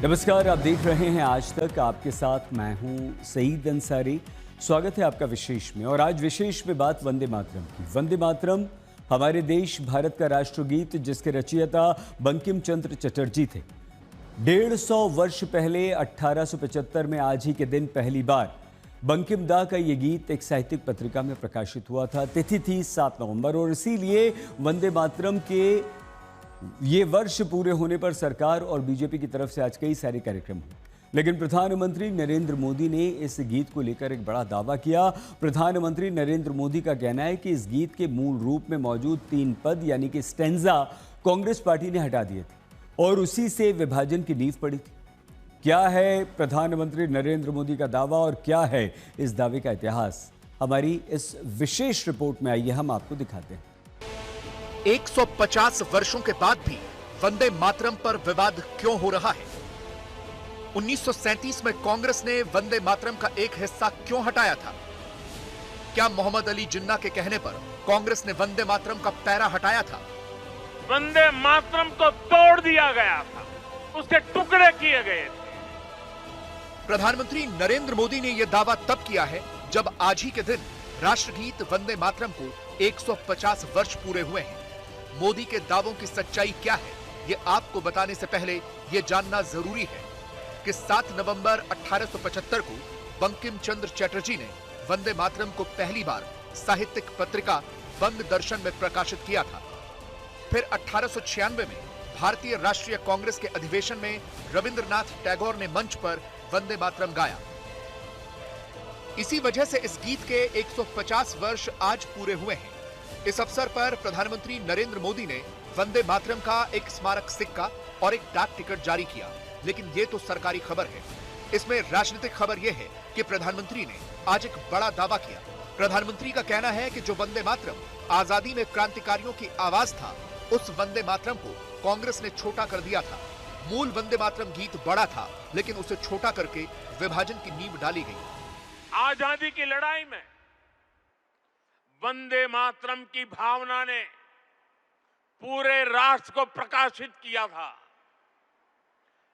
नमस्कार, आप देख रहे हैं आज तक। आपके साथ मैं हूं सईद अंसारी। स्वागत है आपका विशेष में। और आज विशेष में बात वंदे मातरम की। वंदे मातरम हमारे देश भारत का राष्ट्रगीत, जिसके रचयिता बंकिम चंद्र चटर्जी थे। 150 वर्ष पहले 1875 में आज ही के दिन पहली बार बंकिम दा का ये गीत एक साहित्यिक पत्रिका में प्रकाशित हुआ था। तिथि थी 7 नवंबर और इसीलिए वंदे मातरम के ये वर्ष पूरे होने पर सरकार और बीजेपी की तरफ से आज कई सारे कार्यक्रम हुए। लेकिन प्रधानमंत्री नरेंद्र मोदी ने इस गीत को लेकर एक बड़ा दावा किया। प्रधानमंत्री नरेंद्र मोदी का कहना है कि इस गीत के मूल रूप में मौजूद 3 पद यानी कि स्टैंजा कांग्रेस पार्टी ने हटा दिए थे और उसी से विभाजन की नींव पड़ी थी। क्या है प्रधानमंत्री नरेंद्र मोदी का दावा और क्या है इस दावे का इतिहास, हमारी इस विशेष रिपोर्ट में आइए हम आपको दिखाते हैं। 150 वर्षों के बाद भी वंदे मातरम पर विवाद क्यों हो रहा है? 1937 में कांग्रेस ने वंदे मातरम का एक हिस्सा क्यों हटाया था? क्या मोहम्मद अली जिन्ना के कहने पर कांग्रेस ने वंदे मातरम का पैरा हटाया था? वंदे मातरम को तोड़ दिया गया था, उसके टुकड़े किए गए थे। प्रधानमंत्री नरेंद्र मोदी ने यह दावा तब किया है जब आज ही के दिन राष्ट्रगीत वंदे मातरम को 150 वर्ष पूरे हुए हैं। मोदी के दावों की सच्चाई क्या है, ये आपको बताने से पहले ये जानना जरूरी है कि 7 नवंबर 1875 को बंकिम चंद्र चटर्जी ने वंदे मातरम को पहली बार साहित्यिक पत्रिका बंग दर्शन में प्रकाशित किया था। फिर 1896 में भारतीय राष्ट्रीय कांग्रेस के अधिवेशन में रविंद्रनाथ टैगोर ने मंच पर वंदे मातरम गाया। इसी वजह से इस गीत के 150 वर्ष आज पूरे हुए हैं। इस अवसर पर प्रधानमंत्री नरेंद्र मोदी ने वंदे मातरम का एक स्मारक सिक्का और एक डाक टिकट जारी किया। लेकिन ये तो सरकारी खबर है। इसमें राजनीतिक खबर यह है कि प्रधानमंत्री ने आज एक बड़ा दावा किया। प्रधानमंत्री का कहना है कि जो वंदे मातरम आजादी में क्रांतिकारियों की आवाज था, उस वंदे मातरम को कांग्रेस ने छोटा कर दिया था। मूल वंदे मातरम गीत बड़ा था, लेकिन उसे छोटा करके विभाजन की नींव डाली गई। आजादी की लड़ाई में वंदे मातरम की भावना ने पूरे राष्ट्र को प्रकाशित किया था।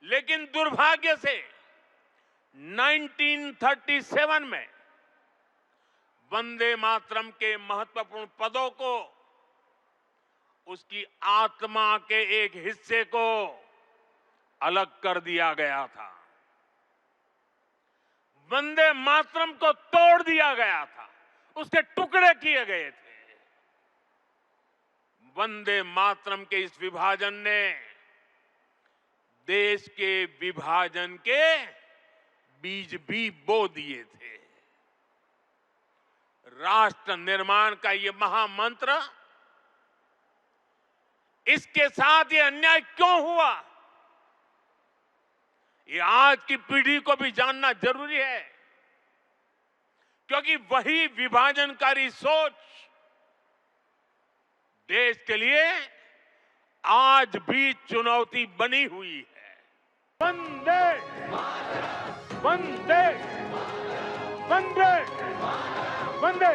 लेकिन दुर्भाग्य से 1937 में वंदे मातरम के महत्वपूर्ण पदों को, उसकी आत्मा के एक हिस्से को अलग कर दिया गया था। वंदे मातरम को तोड़ दिया गया था, उसके टुकड़े किए गए थे। वंदे मातरम के इस विभाजन ने देश के विभाजन के बीज भी बो दिए थे। राष्ट्र निर्माण का ये महामंत्र, इसके साथ ये अन्याय क्यों हुआ, ये आज की पीढ़ी को भी जानना जरूरी है। क्योंकि वही विभाजनकारी सोच देश के लिए आज भी चुनौती बनी हुई है। वंदे वंदे वंदे वंदे।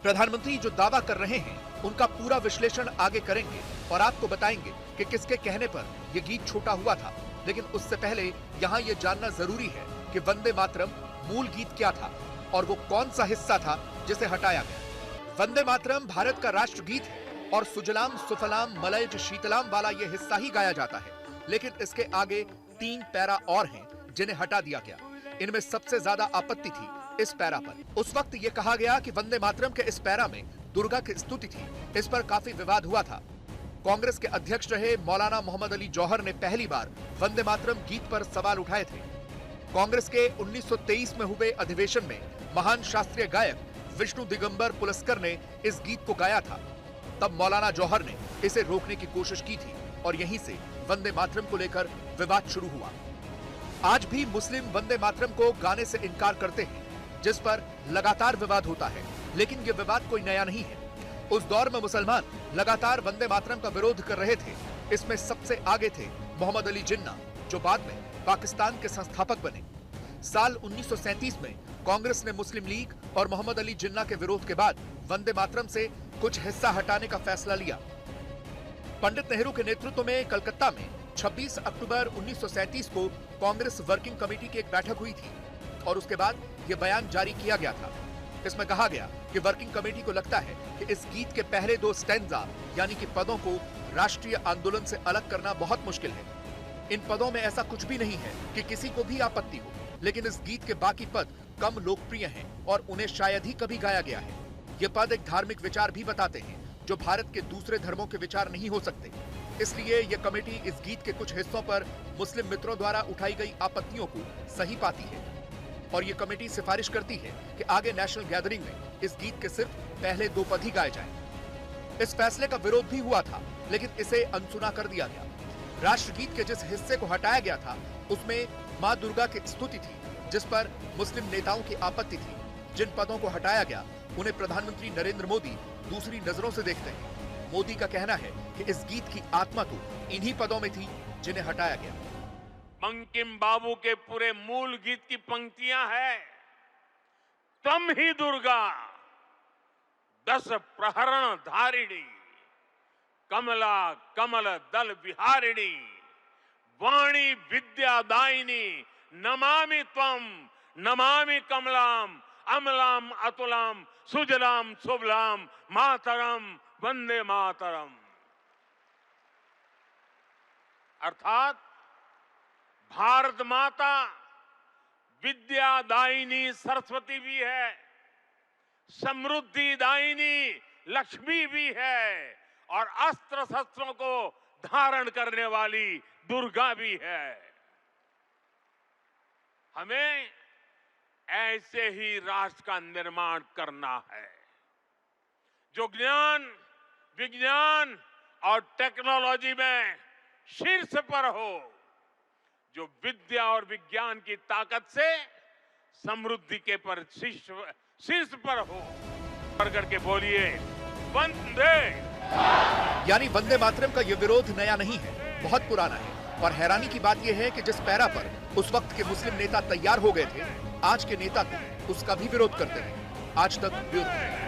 प्रधानमंत्री जो दावा कर रहे हैं, उनका पूरा विश्लेषण आगे करेंगे और आपको बताएंगे कि किसके कहने पर यह गीत छोटा हुआ था। लेकिन उससे पहले यहाँ ये जानना जरूरी है कि वंदे मातरम मूल गीत क्या था और वो कौन सा हिस्सा था जिसे हटाया गया। वंदे मातरम भारत का राष्ट्रगीत है और सुजलाम सुफलाम मलयज शीतलाम वाला ये हिस्सा ही गाया जाता है। लेकिन इसके आगे 3 पैरा और हैं जिन्हें हटा दिया गया। इनमें सबसे ज्यादा आपत्ति थी इस पैरा पर। उस वक्त ये कहा गया कि वंदे मातरम के इस पैरा में दुर्गा की स्तुति थी। इस पर काफी विवाद हुआ था। कांग्रेस के अध्यक्ष रहे मौलाना मोहम्मद अली जौहर ने पहली बार वंदे मातरम गीत पर सवाल उठाए थे। कांग्रेस के 1923 में हुए अधिवेशन में महान शास्त्रीय गायक विष्णु दिगंबर पुलस्कर ने इस गीत को गाया था। तब मौलाना जौहर ने इसे रोकने की कोशिश की थी और यहीं से वंदे मातरम को लेकर विवाद शुरू हुआ। आज भी मुस्लिम वंदे मातरम को गाने से इनकार करते हैं, जिस पर लगातार विवाद होता है। लेकिन यह विवाद कोई नया नहीं है। उस दौर में मुसलमान लगातार वंदे मातरम का विरोध कर रहे थे। इसमें सबसे आगे थे मोहम्मद अली जिन्ना, जो बाद में पाकिस्तान के संस्थापक बने। साल 1937 में कांग्रेस ने मुस्लिम लीग और मोहम्मद अली जिन्ना के विरोध के बाद वंदे मातरम से कुछ हिस्सा हटाने का फैसला लिया। पंडित नेहरू के नेतृत्व में कलकत्ता में 26 अक्टूबर 1937 को कांग्रेस वर्किंग कमेटी की एक बैठक हुई थी और उसके बाद यह बयान जारी किया गया था। इसमें कहा गया कि वर्किंग कमेटी को लगता है कि इस गीत के पहले 2 स्टैंजा यानी कि पदों को राष्ट्रीय आंदोलन से अलग करना बहुत मुश्किल है। इन पदों में ऐसा कुछ भी नहीं है कि किसी को भी आपत्ति हो, लेकिन इस गीत के बाकी पद कम लोकप्रिय हैं और उन्हें शायद ही कभी गाया गया है। ये पद एक धार्मिक विचार भी बताते हैं जो भारत के दूसरे धर्मों के विचार नहीं हो सकते। इसलिए यह कमेटी इस गीत के कुछ हिस्सों पर मुस्लिम मित्रों द्वारा उठाई गई आपत्तियों को सही पाती है और ये कमेटी सिफारिश करती है कि आगे नेशनल गैदरिंग में इस गीत के सिर्फ पहले 2 पद ही गाए जाएं। इस फैसले का विरोध भी हुआ था, लेकिन इसे अनसुना कर दिया गया। राष्ट्रगीत के जिस हिस्से को हटाया गया था उसमें मां दुर्गा की स्तुति थी, जिस पर मुस्लिम नेताओं की आपत्ति थी। जिन पदों को हटाया गया उन्हें प्रधानमंत्री नरेंद्र मोदी दूसरी नजरों से देखते हैं। मोदी का कहना है कि इस गीत की आत्मा तो इन्हीं पदों में थी जिन्हें हटाया गया। बंकिम बाबू के पूरे मूल गीत की पंक्तियां हैं, तम ही दुर्गा 10 प्रहरण धारिणी, कमला कमल दल विहारिणी, वाणी विद्यादायिनी, नमामि त्वम नमामि कमलाम, अमलाम अतुलाम, सुजलाम सुबलाम, मातरम वंदे मातरम। अर्थात भारत माता विद्यादायिनी सरस्वती भी है, समृद्धि दायिनी लक्ष्मी भी है और अस्त्र शस्त्रों को धारण करने वाली दुर्गा भी है। हमें ऐसे ही राष्ट्र का निर्माण करना है जो ज्ञान, विज्ञान और टेक्नोलॉजी में शीर्ष पर हो, जो विद्या और विज्ञान की ताकत से समृद्धि के पर शीर्ष पर हो। प्रकट के बोलिए वंदे। यानी वंदे मातरम का यह विरोध नया नहीं है, बहुत पुराना है। और हैरानी की बात यह है कि जिस पैरा पर उस वक्त के मुस्लिम नेता तैयार हो गए थे, आज के नेता तो उसका भी विरोध करते हैं, आज तक विरोध है।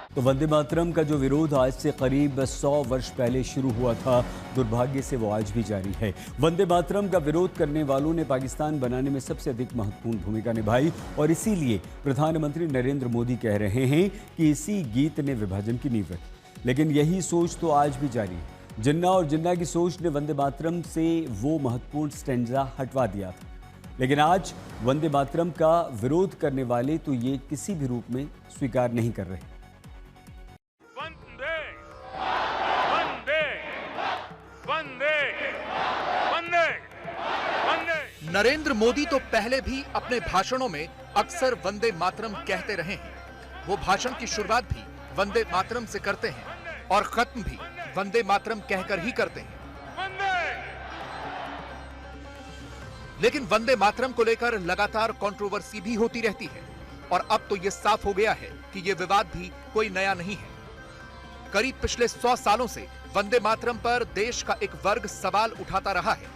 तो वंदे मातरम का जो विरोध आज से करीब 100 वर्ष पहले शुरू हुआ था, दुर्भाग्य से वो आज भी जारी है। वंदे मातरम का विरोध करने वालों ने पाकिस्तान बनाने में सबसे अधिक महत्वपूर्ण भूमिका निभाई और इसीलिए प्रधानमंत्री नरेंद्र मोदी कह रहे हैं कि इसी गीत ने विभाजन की नींव रखी। लेकिन यही सोच तो आज भी जारी है। जिन्ना और जिन्ना की सोच ने वंदे मातरम से वो महत्वपूर्ण स्टैंजा हटवा दिया था, लेकिन आज वंदे मातरम का विरोध करने वाले तो ये किसी भी रूप में स्वीकार नहीं कर रहे। वंदे वंदे वंदे वंदे वंदे। नरेंद्र मोदी तो पहले भी अपने भाषणों में अक्सर वंदे मातरम कहते रहे हैं। वो भाषण की शुरुआत भी वंदे मातरम से करते हैं और खत्म भी वंदे मातरम कहकर ही करते हैं। लेकिन वंदे मातरम को लेकर लगातार कंट्रोवर्सी भी होती रहती है और अब तो यह साफ हो गया है कि यह विवाद भी कोई नया नहीं है। करीब पिछले 100 सालों से वंदे मातरम पर देश का एक वर्ग सवाल उठाता रहा है,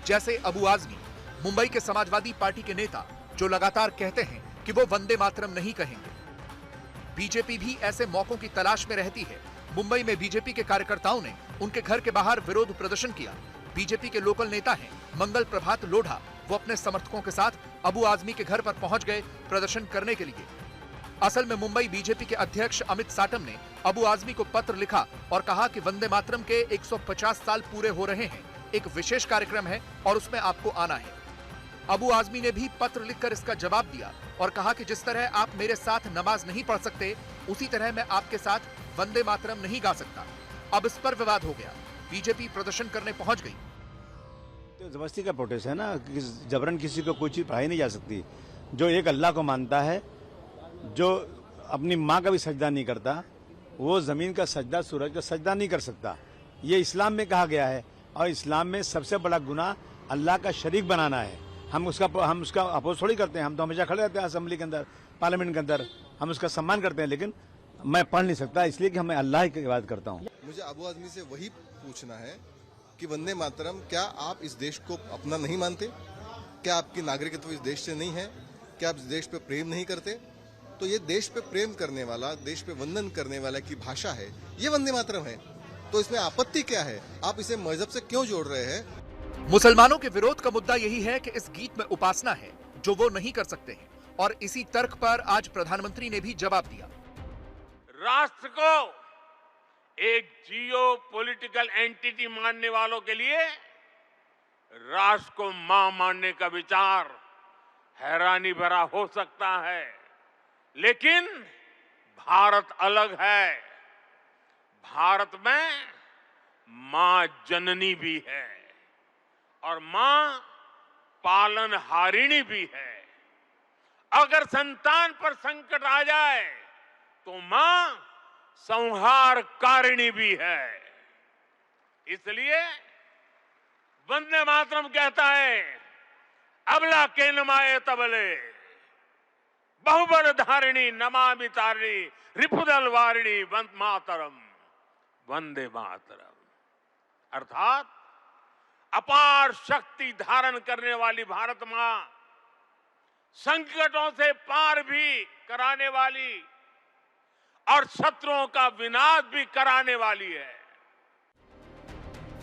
जैसे अबू आजमी, मुंबई के समाजवादी पार्टी के नेता, जो लगातार कहते हैं कि वो वंदे मातरम नहीं कहेंगे। बीजेपी भी ऐसे मौकों की तलाश में रहती है। मुंबई में बीजेपी के कार्यकर्ताओं ने उनके घर के बाहर विरोध प्रदर्शन किया। बीजेपी के लोकल नेता हैं मंगल प्रभात लोढ़ा, वो अपने समर्थकों के साथ अबू आजमी के घर पर पहुंच गए प्रदर्शन करने के लिए। असल में मुंबई बीजेपी के अध्यक्ष अमित साटम ने अबू आजमी को पत्र लिखा और कहा कि वंदे मातरम के 150 साल पूरे हो रहे हैं, एक विशेष कार्यक्रम है और उसमें आपको आना है। अबू आजमी ने भी पत्र लिखकर इसका जवाब दिया और कहा कि जिस तरह आप मेरे साथ नमाज नहीं पढ़ सकते, उसी तरह मैं आपके साथ वंदे मातरम नहीं गा सकता। अब इस पर विवाद हो गया, बीजेपी प्रदर्शन करने पहुंच गई। तो जबरदस्ती का प्रोटेस्ट है ना, जबरन किसी को कोई चीज पढ़ाई नहीं जा सकती। जो एक अल्लाह को मानता है, जो अपनी माँ का भी सजदा नहीं करता, वो जमीन का सजदा, सूरज का सजदा नहीं कर सकता। ये इस्लाम में कहा गया है और इस्लाम में सबसे बड़ा गुनाह अल्लाह का शरीक बनाना है। हम उसका अपोज थोड़ी करते हैं, हम तो हमेशा खड़े रहते हैं असेंबली के अंदर, पार्लियामेंट के अंदर, हम उसका सम्मान करते हैं। लेकिन मैं पढ़ नहीं सकता, इसलिए कि मैं अल्लाह की इबादत करता हूँ। मुझे अबू आजमी से वही पूछना है कि वंदे मातरम, क्या आप इस देश को अपना नहीं मानते? क्या आपकी नागरिकत्व इस देश से नहीं है? क्या आप इस देश पे प्रेम नहीं करते? तो ये देश पे प्रेम करने वाला, देश पे वंदन करने वाला की भाषा है, ये वंदे मातरम है। तो इसमें आपत्ति क्या है? आप इसे मजहब से क्यों जोड़ रहे हैं? मुसलमानों के विरोध का मुद्दा यही है कि इस गीत में उपासना है जो वो नहीं कर सकते हैं, और इसी तर्क पर आज प्रधानमंत्री ने भी जवाब दिया। राष्ट्र को एक जियो पॉलिटिकल एंटिटी मानने वालों के लिए राष्ट्र को मां मानने का विचार हैरानी भरा हो सकता है, लेकिन भारत अलग है। भारत में मां जननी भी है और मां पालनहारिणी भी है। अगर संतान पर संकट आ जाए तो मां संहारकारिणी भी है। इसलिए वंदे मातरम कहता है, अबला के नमाए तबले बहुबल धारिणी नमामि तारिणी रिपुदल वारिणी मातरम वंदे मातरम। अर्थात अपार शक्ति धारण करने वाली भारत मां संकटों से पार भी कराने वाली और शत्रुओं का विनाश भी कराने वाली है।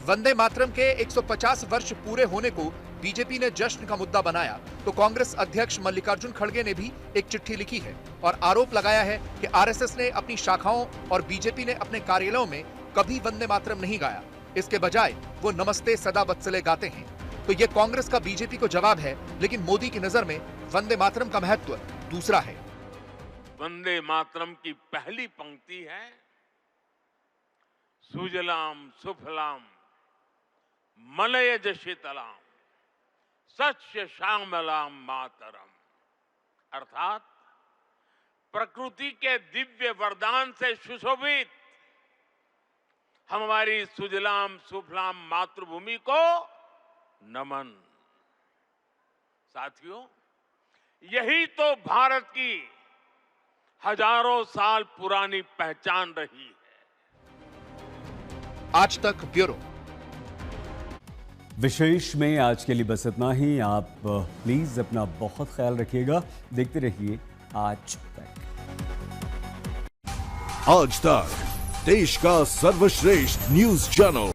वंदे मातरम के 150 वर्ष पूरे होने को बीजेपी ने जश्न का मुद्दा बनाया तो कांग्रेस अध्यक्ष मल्लिकार्जुन खड़गे ने भी एक चिट्ठी लिखी है और आरोप लगाया है कि आरएसएस ने अपनी शाखाओं और बीजेपी ने अपने कार्यालयों में कभी वंदे मातरम नहीं गाया। इसके बजाय वो नमस्ते सदा वत्सले गाते हैं। तो ये कांग्रेस का बीजेपी को जवाब है, लेकिन मोदी की नजर में वंदे मातरम का महत्व दूसरा है। वंदे मातरम की पहली पंक्ति है, सुजलाम सुफलाम मलयज शीतलाम सस्य श्यामलाम मातरम। अर्थात प्रकृति के दिव्य वरदान से सुशोभित हमारी सुजलाम सुफलाम मातृभूमि को नमन। साथियों, यही तो भारत की हजारों साल पुरानी पहचान रही है। आज तक ब्यूरो। विशेष में आज के लिए बस इतना ही। आप प्लीज अपना बहुत ख्याल रखिएगा। देखते रहिए आज तक। आज तक देश का सर्वश्रेष्ठ न्यूज चैनल।